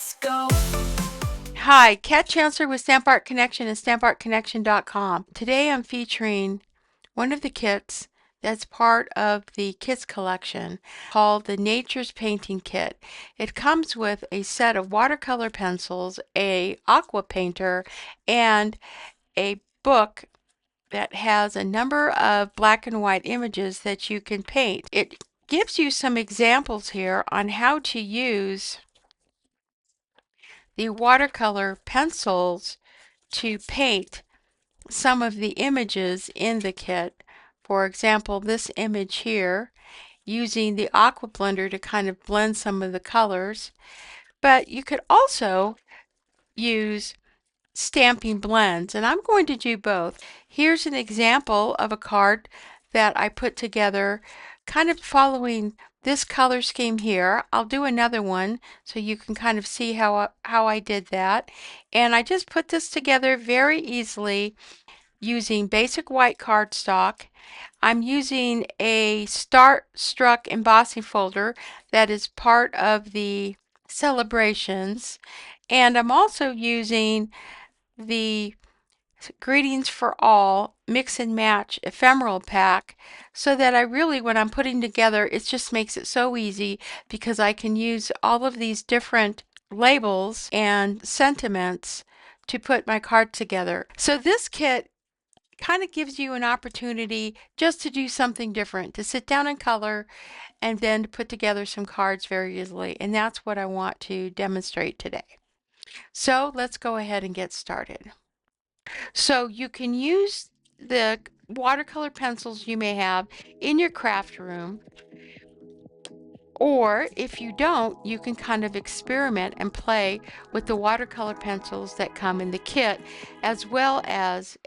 let's go. Hi, Kat Chancellor with Stamp Art Connection and StampArtConnection.com. Today I'm featuring one of the kits that's part of the kits collection called the Nature's Painting Kit. It comes with a set of watercolor pencils, a Aqua Painter, and a book that has a number of black and white images that you can paint. It gives you some examples here on how to use the watercolor pencils to paint some of the images in the kit. For example, this image here, using the Aqua Blender to kind of blend some of the colors. But you could also use Stampin Blends, and I'm going to do both. Here's an example of a card that I put together kind of following this color scheme here. I'll do another one so you can kind of see how I did that. And I just put this together very easily using basic white cardstock. I'm using a Starstruck embossing folder that is part of the celebrations, and I'm also using the Greetings for All Mix and Match Ephemeral Pack so that I really, when I'm putting together, it just makes it so easy because I can use all of these different labels and sentiments to put my card together. So this kit kind of gives you an opportunity just to do something different, to sit down and color and then to put together some cards very easily. And that's what I want to demonstrate today. So let's go ahead and get started. So you can use the watercolor pencils you may have in your craft room, or if you don't, you can kind of experiment and play with the watercolor pencils that come in the kit, as well as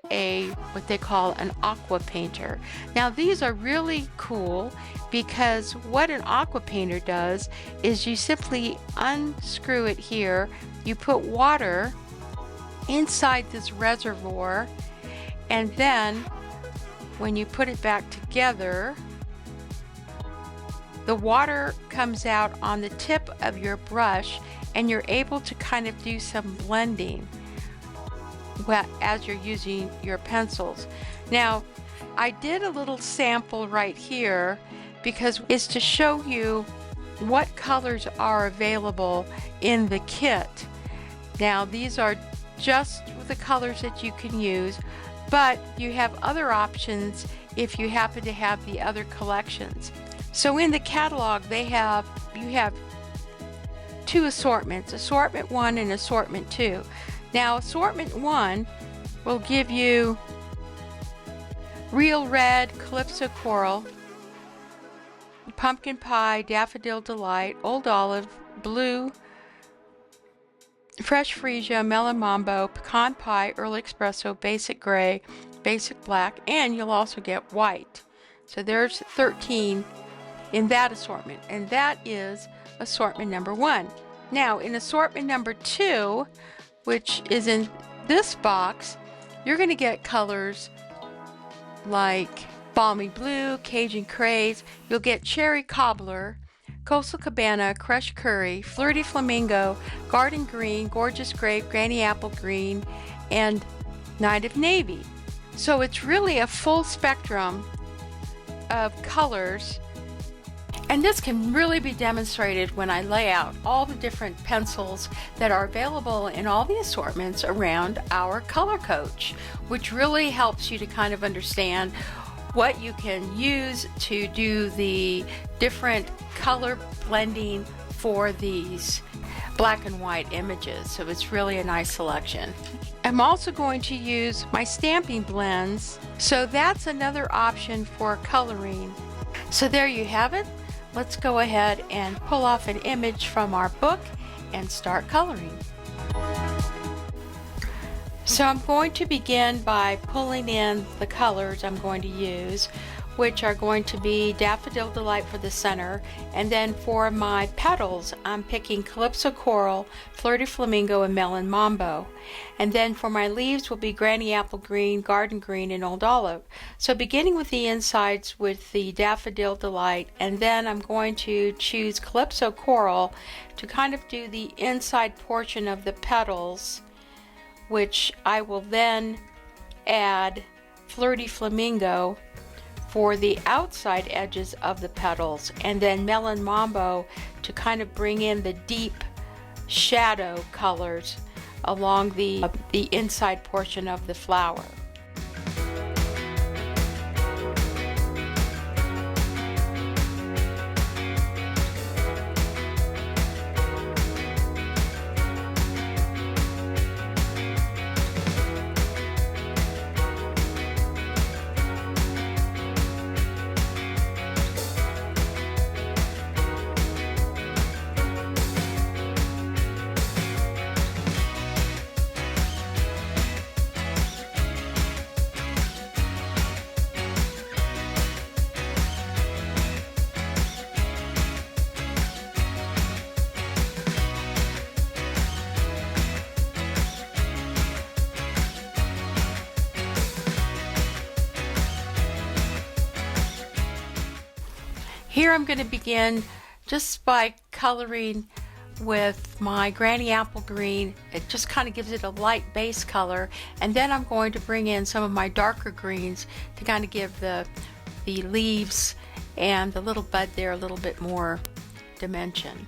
what they call an Aqua Painter. Now these are really cool because what an Aqua Painter does is you simply unscrew it here, you put water inside this reservoir, and then when you put it back together, the water comes out on the tip of your brush and you're able to kind of do some blending as you're using your pencils. Now, I did a little sample right here because it's to show you what colors are available in the kit. Now, these are just the colors that you can use, but you have other options if you happen to have the other collections. So in the catalog you have two assortments, assortment 1 and assortment 2. Now assortment 1 will give you real red, calypso coral, pumpkin pie, daffodil delight, old olive, blue, fresh freesia, melon mambo, pecan pie, early espresso, basic gray, basic black, and you'll also get white. So there's 13 in that assortment, and that is assortment number 1. Now in assortment number 2, which is in this box, you're going to get colors like balmy blue, Cajun craze, you'll get cherry cobbler, coastal cabana, crushed curry, flirty flamingo, garden green, gorgeous grape, granny apple green, and night of navy. So it's really a full spectrum of colors. And this can really be demonstrated when I lay out all the different pencils that are available in all the assortments around our color coach, which really helps you to kind of understand what you can use to do the different color blending for these black and white images. So it's really a nice selection. I'm also going to use my Stampin Blends, so that's another option for coloring. So there you have it. Let's go ahead and pull off an image from our book and start coloring. So I'm going to begin by pulling in the colors I'm going to use. which are going to be Daffodil Delight for the center, and then for my petals I'm picking Calypso Coral, Flirty Flamingo, and Melon Mambo. And then for my leaves will be Granny Apple Green, Garden Green, and Old Olive. So beginning with the insides with the Daffodil Delight, and then I'm going to choose Calypso Coral to kind of do the inside portion of the petals, which I will then add Flirty Flamingo for the outside edges of the petals, and then Melon Mambo to kind of bring in the deep shadow colors along the inside portion of the flower. Here I'm going to begin just by coloring with my Granny Apple Green. It just kind of gives it a light base color, and then I'm going to bring in some of my darker greens to kind of give the leaves and the little bud there a little bit more dimension.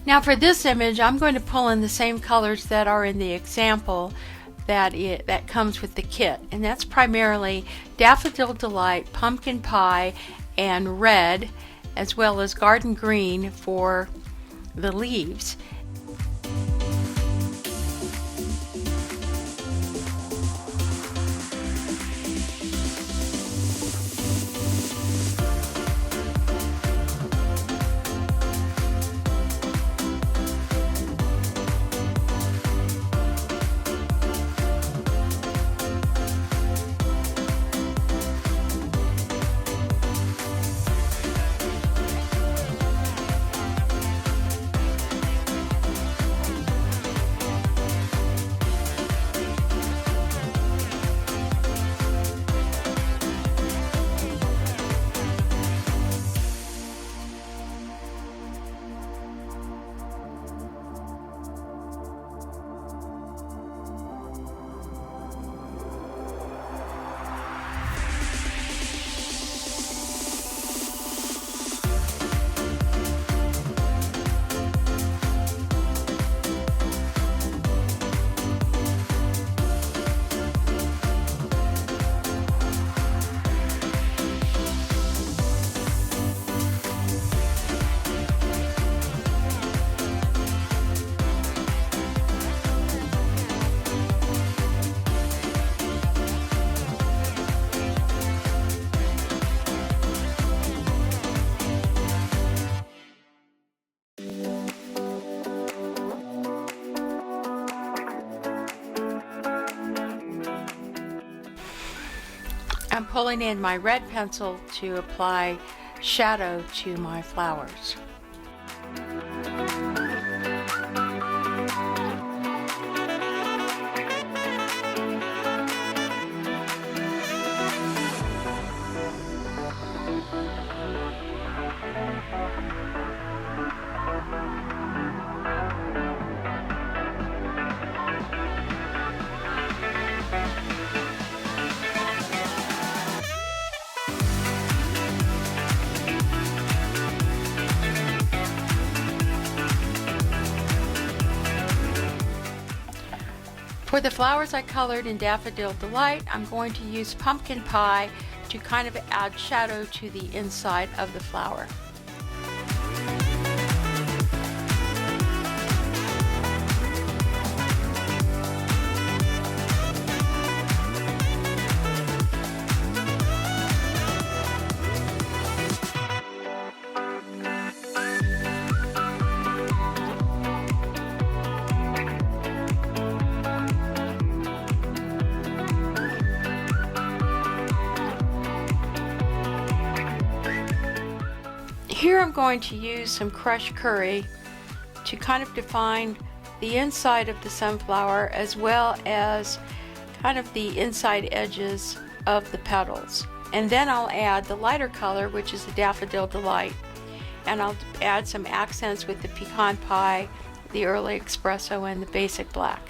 Now for this image, I'm going to pull in the same colors that are in the example that comes with the kit, and that's primarily Daffodil Delight, Pumpkin Pie, and Red, as well as Garden Green for the leaves. I'm pulling in my red pencil to apply shadow to my flowers. For the flowers I colored in Daffodil Delight, I'm going to use pumpkin pie to kind of add shadow to the inside of the flower. Here I'm going to use some crushed curry to kind of define the inside of the sunflower as well as kind of the inside edges of the petals. And then I'll add the lighter color, which is the Daffodil Delight, and I'll add some accents with the pecan pie, the early espresso, and the basic black.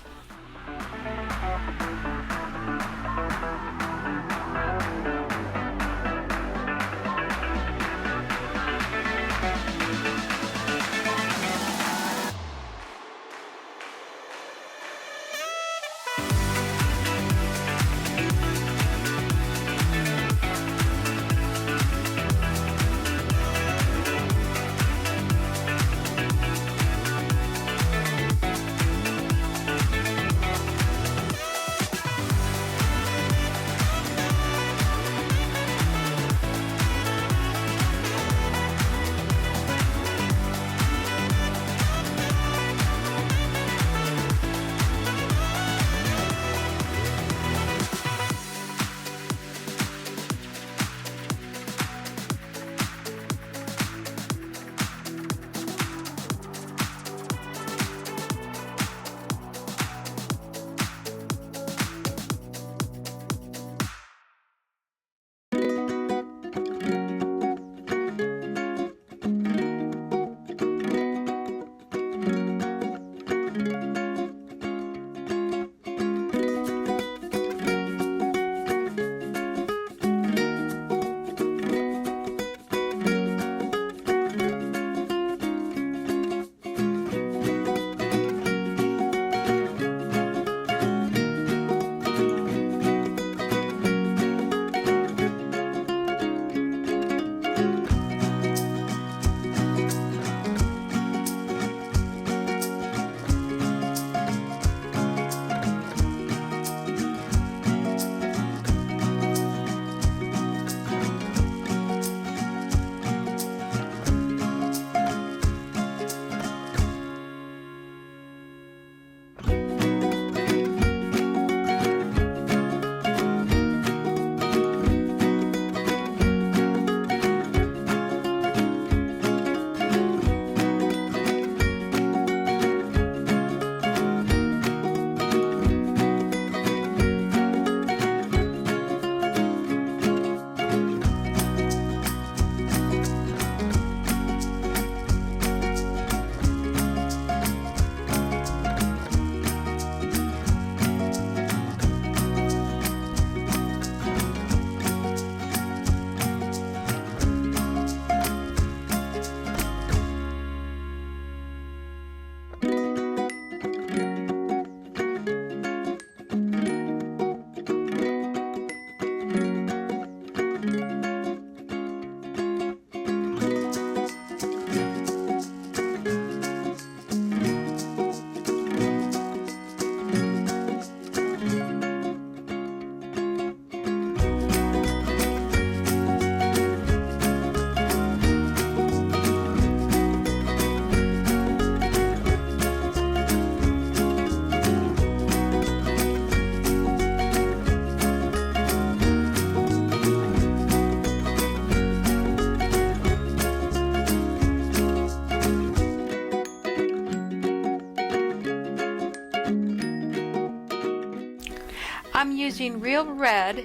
I'm using Real Red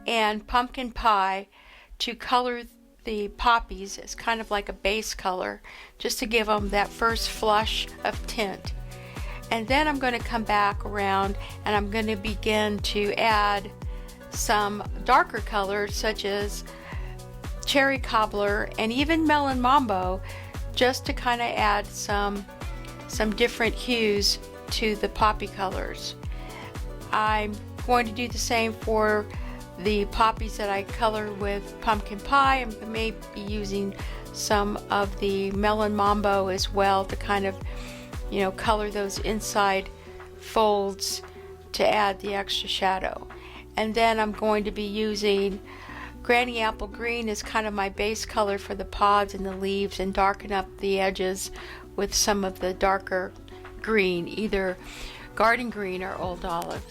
and Pumpkin Pie to color the poppies as kind of like a base color, just to give them that first flush of tint. And then I'm going to come back around and I'm going to begin to add some darker colors such as Cherry Cobbler and even Melon Mambo, just to kind of add some different hues to the poppy colors. I'm going to do the same for the poppies that I color with Pumpkin Pie. I may be using some of the Melon Mambo as well to kind of, you know, color those inside folds to add the extra shadow. And then I'm going to be using Granny Apple Green as kind of my base color for the pods and the leaves, and darken up the edges with some of the darker green, either garden green or old olive.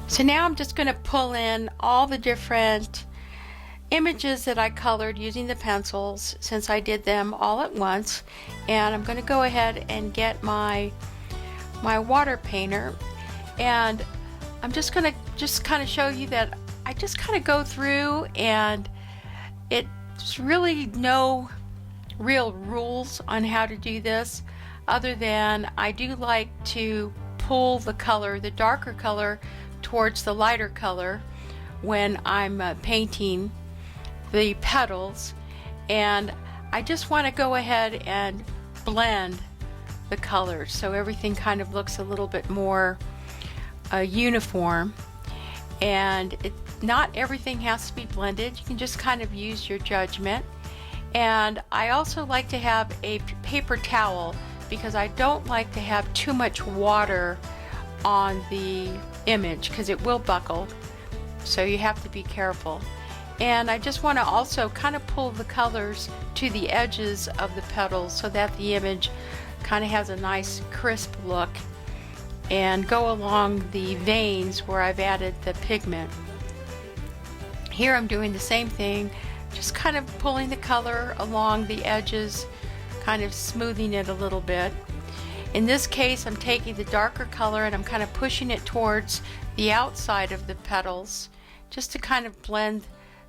So now I'm just going to pull in all the different images that I colored using the pencils, since I did them all at once, and I'm going to go ahead and get my water painter, and I'm just going to kind of show you that I just kind of go through, and it's really no real rules on how to do this, other than I do like to pull the color, the darker color, towards the lighter color when I'm painting the petals, and I just want to go ahead and blend the colors so everything kind of looks a little bit more uniform. And not everything has to be blended, you can just kind of use your judgment. And I also like to have a paper towel, because I don't like to have too much water on the image, because it will buckle, so you have to be careful. And I just want to also kind of pull the colors to the edges of the petals so that the image kind of has a nice crisp look. and go along the veins where I've added the pigment. Here I'm doing the same thing, just kind of pulling the color along the edges, kind of smoothing it a little bit. In this case, I'm taking the darker color and I'm kind of pushing it towards the outside of the petals, just to kind of blend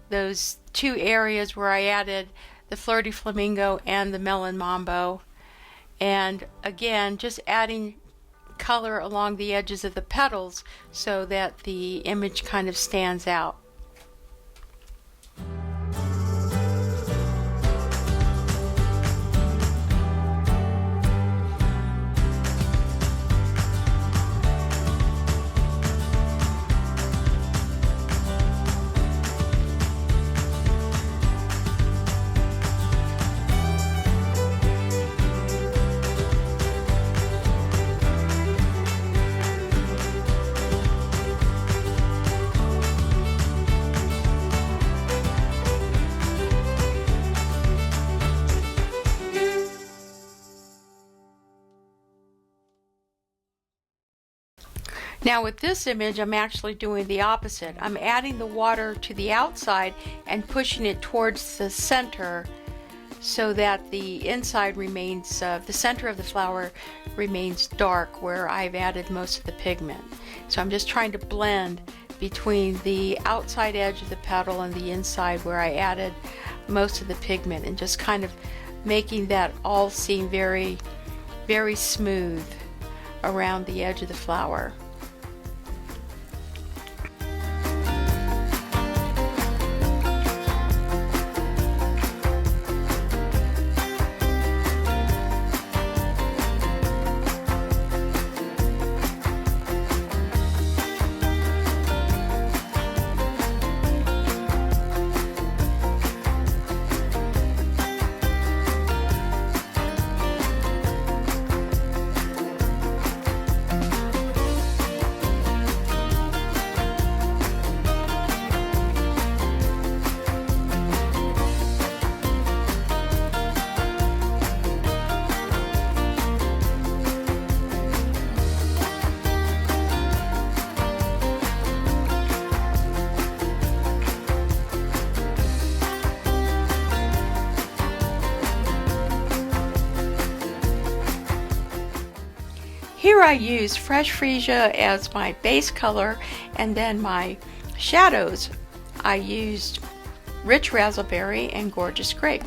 those two areas where I added the Fleur de Flamingo and the Melon Mambo. And again, just adding color along the edges of the petals so that the image kind of stands out. Now with this image, I'm actually doing the opposite. I'm adding the water to the outside and pushing it towards the center so that the inside remains, the center of the flower remains dark where I've added most of the pigment. So I'm just trying to blend between the outside edge of the petal and the inside where I added most of the pigment, and just kind of making that all seem very, very smooth around the edge of the flower. Here I use fresh freesia as my base color, and then my shadows I used rich raspberry and gorgeous grape.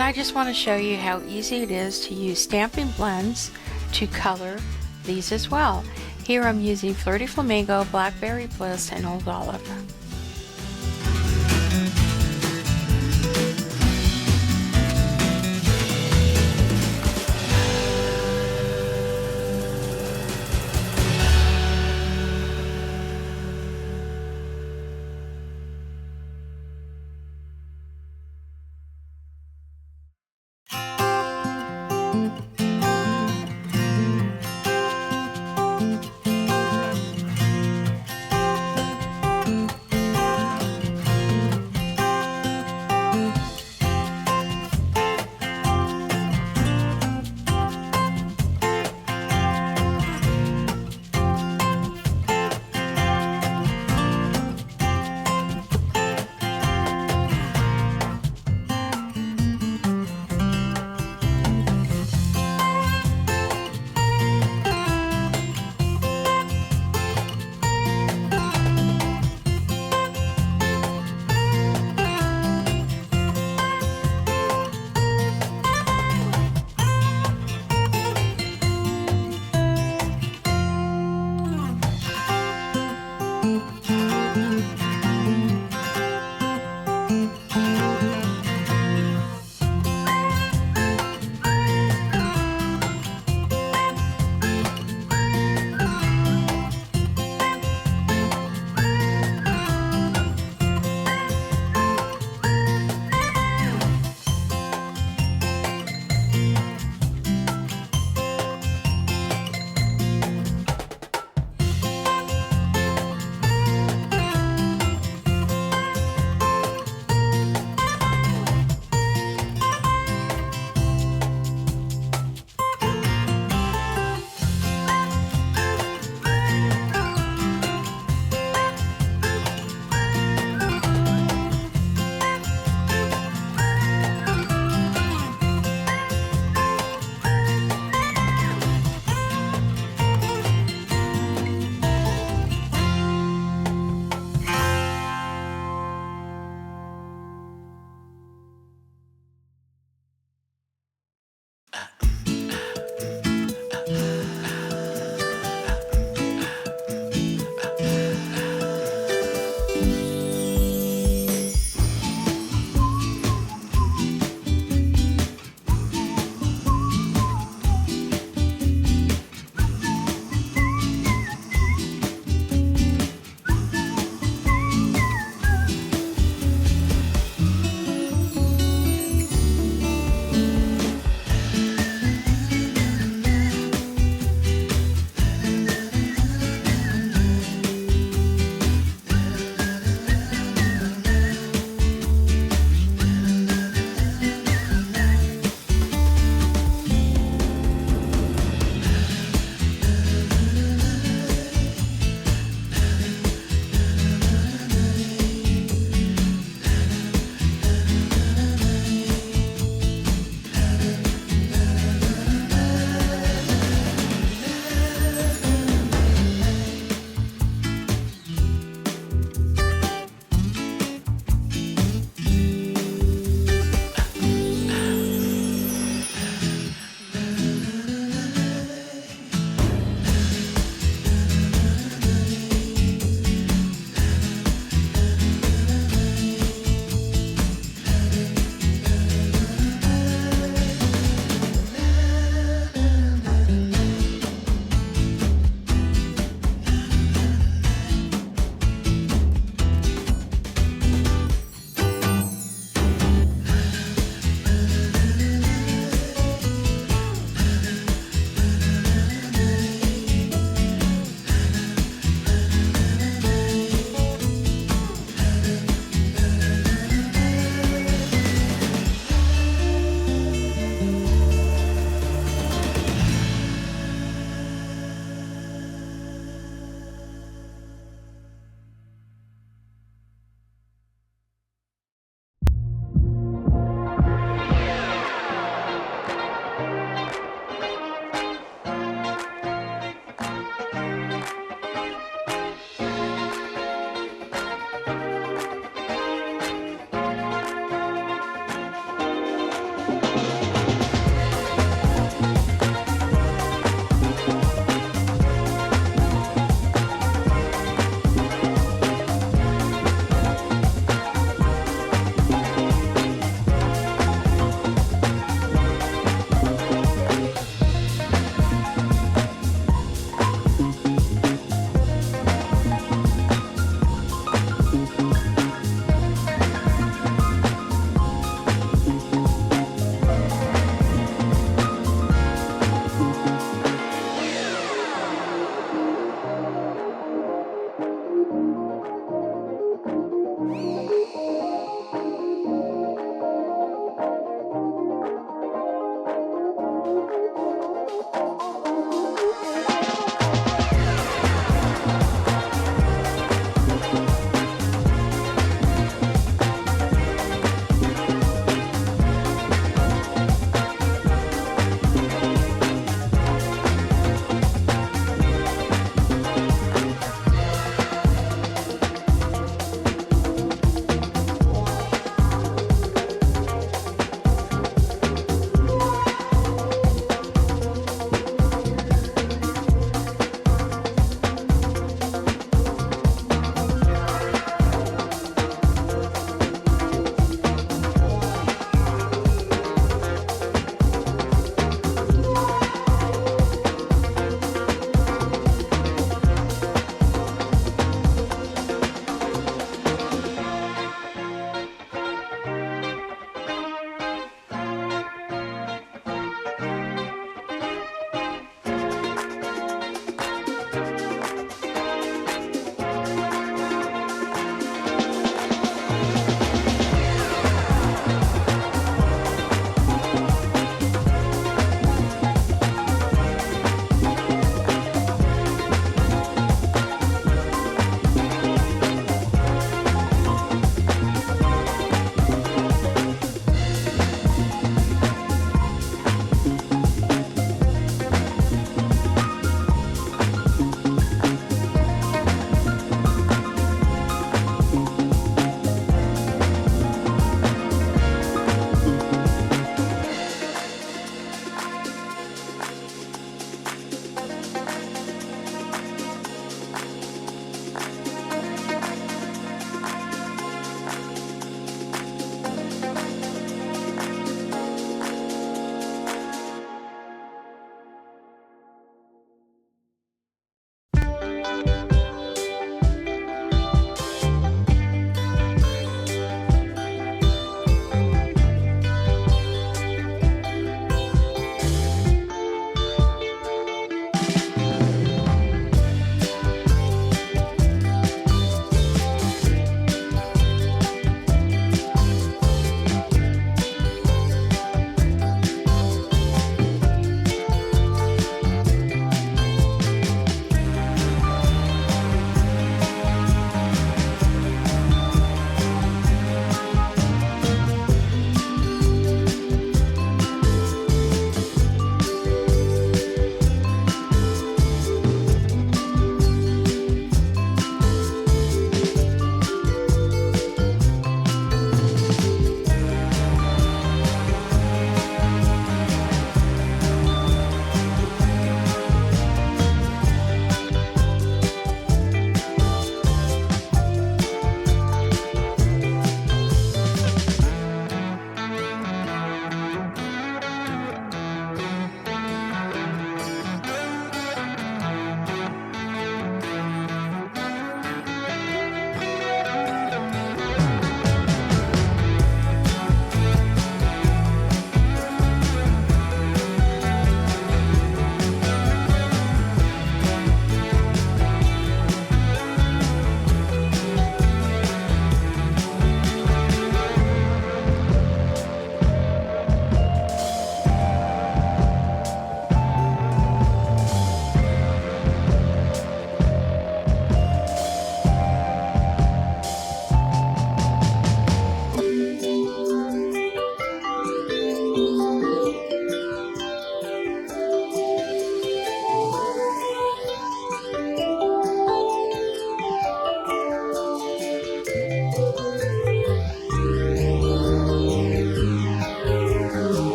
And I just want to show you how easy it is to use Stampin Blends to color these as well. Here I'm using Flirty Flamingo, Blackberry Bliss, and Old Olive.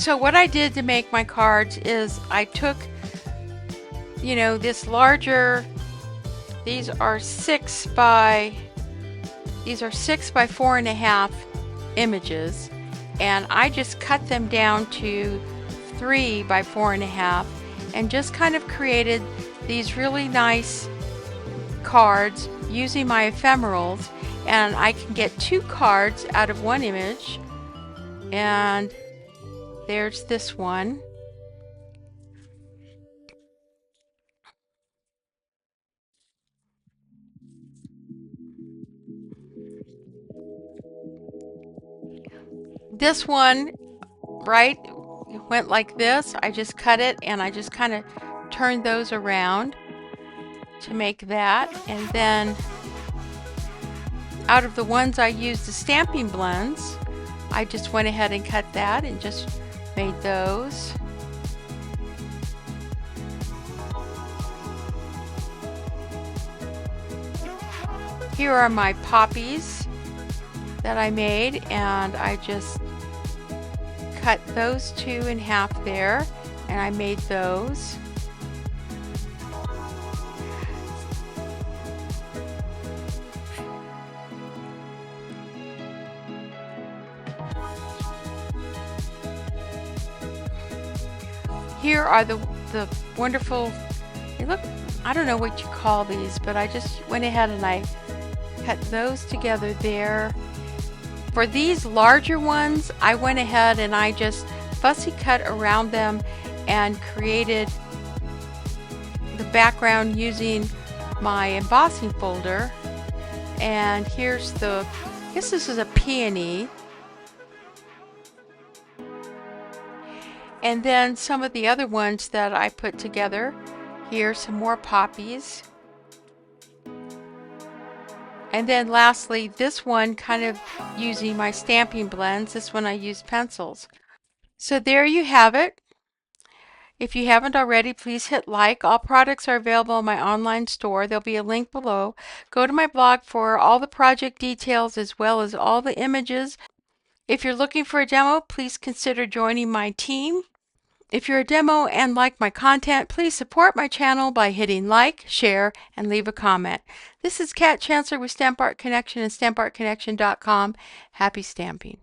So what I did to make my cards is I took, this larger, these are 6 by 4.5 images, and I just cut them down to 3 by 4.5 and just kind of created these really nice cards using my ephemerals. And I can get 2 cards out of one image, and there's this one. This one, right, went like this. I just cut it and I just kind of turned those around to make that. And then out of the ones I used the Stampin Blends, I just went ahead and cut that and just made those. Here are my poppies that I made, and I just cut those 2 in half there, and I made those. Here are the wonderful, they look, I don't know what you call these, but I just went ahead and I cut those together there. For these larger ones, I went ahead and I just fussy cut around them and created the background using my embossing folder. And here's I guess this is a peony. And then some of the other ones that I put together. Here's some more poppies. And then lastly, this one kind of using my Stampin Blends. This one I used pencils. So there you have it. If you haven't already, please hit like. All products are available in my online store. There'll be a link below. Go to my blog for all the project details as well as all the images. If you're looking for a demo, please consider joining my team. If you're a demo and like my content, please support my channel by hitting like, share, and leave a comment. This is Kat Chancellor with Stamp Art Connection and StampArtConnection.com. Happy stamping.